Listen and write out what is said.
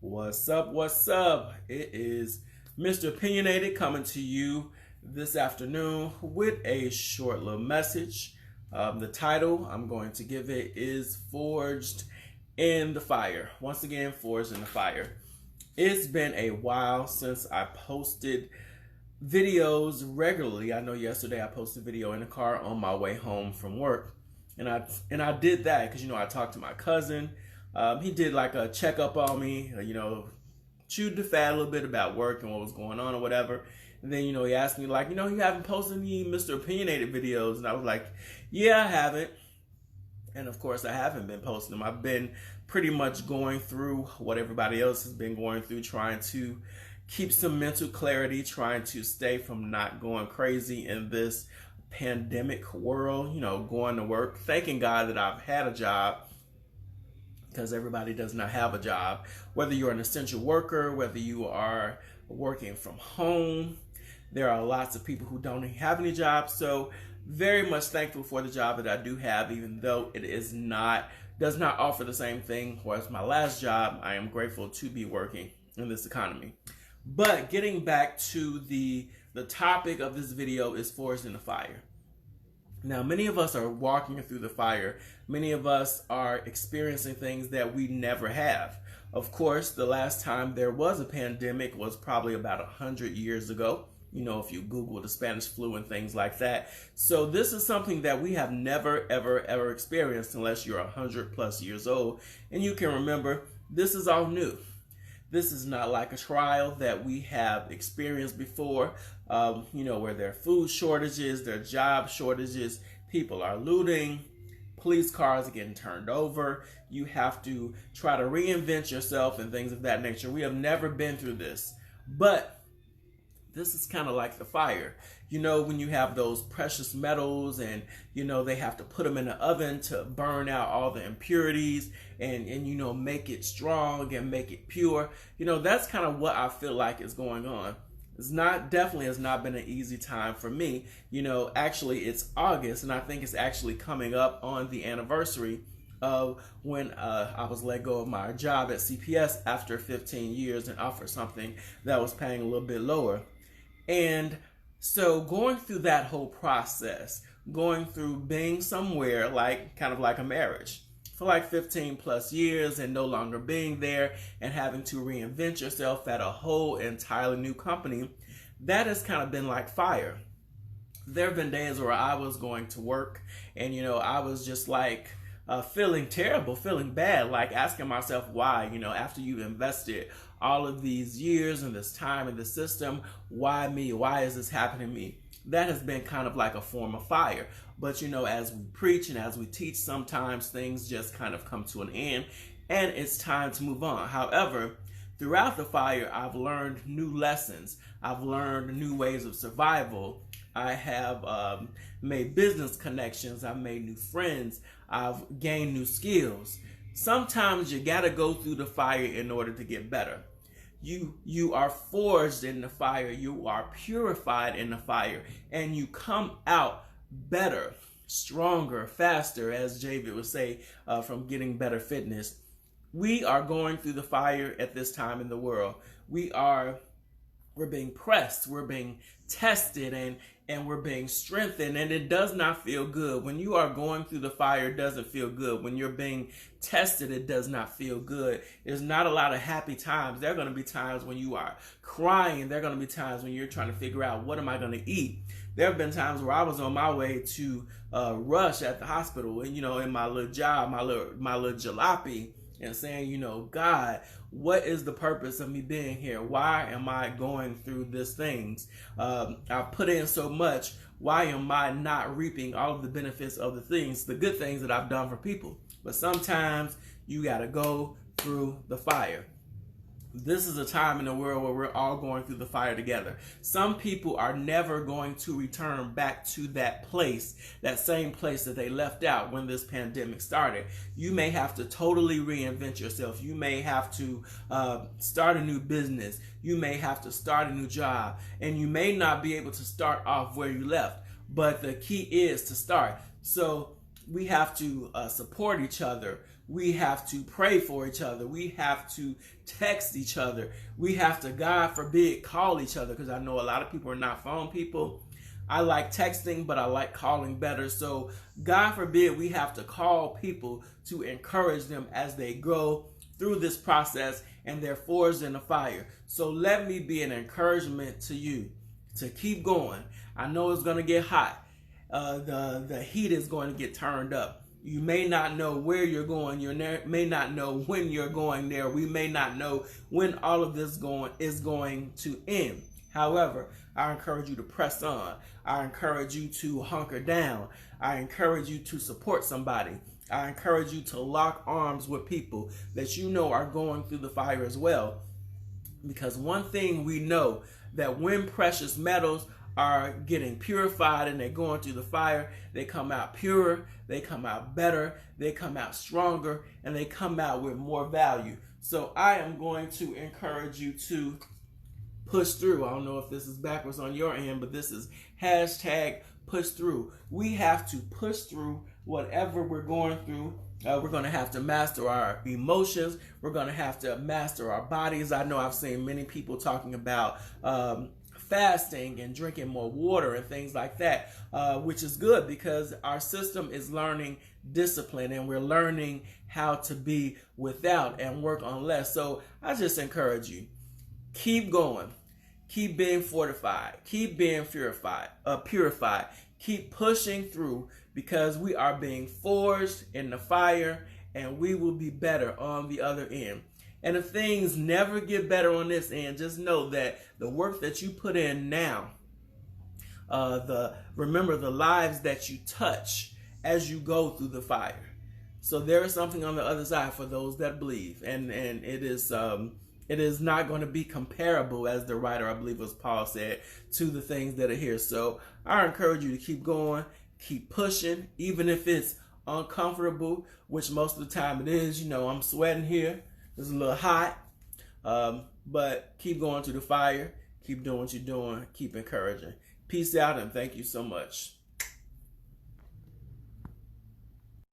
What's up? What's up? It is Mr. Opinionated coming to you this afternoon with a short little message. The title I'm going to give it is Forged in the Fire. Once again, Forged in the Fire. It's been a while since I posted videos regularly. I know yesterday I posted a video in the car on my way home from work. And I did that because, I talked to my cousin. He did like a checkup on me, chewed the fat a little bit about work and what was going on or whatever. And then, he asked me like, you haven't posted any Mr. Opinionated videos. And I was like, yeah, I haven't. And of course, I haven't been posting them. I've been pretty much going through what everybody else has been going through, trying to keep some mental clarity, trying to stay from not going crazy in this pandemic world, going to work, thanking God that I've had a job, because everybody does not have a job. Whether you're an essential worker, whether you are working from home, there are lots of people who don't have any jobs. So very much thankful for the job that I do have, even though it does not offer the same thing as my last job. I am grateful to be working in this economy. But getting back to the topic of this video is Forged in the Fire. Now, many of us are walking through the fire. Many of us are experiencing things that we never have. Of course, the last time there was a pandemic was probably about 100 years ago. If you Google the Spanish flu and things like that. So this is something that we have never, ever, ever experienced unless you're 100 plus years old. And you can remember, this is all new. This is not like a trial that we have experienced before, where there are food shortages, there are job shortages, people are looting, police cars are getting turned over. You have to try to reinvent yourself and things of that nature. We have never been through this, but this is kind of like the fire. When you have those precious metals and, they have to put them in the oven to burn out all the impurities and make it strong and make it pure. That's kind of what I feel like is going on. Definitely has not been an easy time for me. Actually it's August and I think it's actually coming up on the anniversary of when I was let go of my job at CPS after 15 years and offered something that was paying a little bit lower. And so going through that whole process, going through being somewhere kind of like a marriage for like 15 plus years and no longer being there and having to reinvent yourself at a whole entirely new company, that has kind of been like fire. There have been days where I was going to work and, I was just like feeling terrible, feeling bad, like asking myself why, after you've invested all of these years and this time in the system, why me? Why is this happening to me? That has been kind of like a form of fire. But as we preach and as we teach, sometimes things just kind of come to an end and it's time to move on. However, throughout the fire, I've learned new lessons. I've learned new ways of survival. I have made business connections. I've made new friends. I've gained new skills. Sometimes you gotta go through the fire in order to get better. You are forged in the fire. You are purified in the fire. And you come out better, stronger, faster, as David would say, from getting better fitness. We are going through the fire at this time in the world. We're being pressed, we're being tested, and we're being strengthened, and it does not feel good. When you are going through the fire, it doesn't feel good. When you're being tested, it does not feel good. There's not a lot of happy times. There are going to be times when you are crying. There are going to be times when you're trying to figure out, what am I going to eat? There have been times where I was on my way to Rush at the hospital, and in my little job, my little jalopy, and saying, God, what is the purpose of me being here? Why am I going through these things? I put in so much. Why am I not reaping all of the benefits of the good things that I've done for people? But sometimes you got to go through the fire. This is a time in the world where we're all going through the fire together. Some people are never going to return back to that place, that same place that they left out when this pandemic started. You may have to totally reinvent yourself. You may have to start a new business. You may have to start a new job. And you may not be able to start off where you left. But the key is to start. So we have to support each other. We have to pray for each other. We have to text each other. We have to, God forbid, call each other, because I know a lot of people are not phone people. I like texting, but I like calling better. So God forbid we have to call people to encourage them as they go through this process and they're forged in the fire. So let me be an encouragement to you to keep going. I know it's going to get hot. The heat is going to get turned up. You may not know where you're going. You may not know when you're going there. We may not know when all of this is going to end. However, I encourage you to press on. I encourage you to hunker down. I encourage you to support somebody. I encourage you to lock arms with people that you know are going through the fire as well. Because one thing we know, that when precious metals are getting purified and they're going through the fire, they come out purer, they come out better, they come out stronger, and they come out with more value. So I am going to encourage you to push through. I don't know if this is backwards on your end, but this is hashtag push through. We have to push through whatever we're going through. We're going to have to master our emotions. We're going to have to master our bodies. I know I've seen many people talking about fasting and drinking more water and things like that, which is good because our system is learning discipline and we're learning how to be without and work on less. So I just encourage you, keep going, keep being fortified, keep being purified, keep pushing through, because we are being forged in the fire and we will be better on the other end. And if things never get better on this end, just know that the work that you put in now, remember the lives that you touch as you go through the fire. So there is something on the other side for those that believe, and it is not going to be comparable, as the writer, I believe it was Paul, said, to the things that are here. So I encourage you to keep going, keep pushing, even if it's uncomfortable, which most of the time it is. You know, I'm sweating here. It's a little hot, but keep going through the fire. Keep doing what you're doing. Keep encouraging. Peace out, and thank you so much.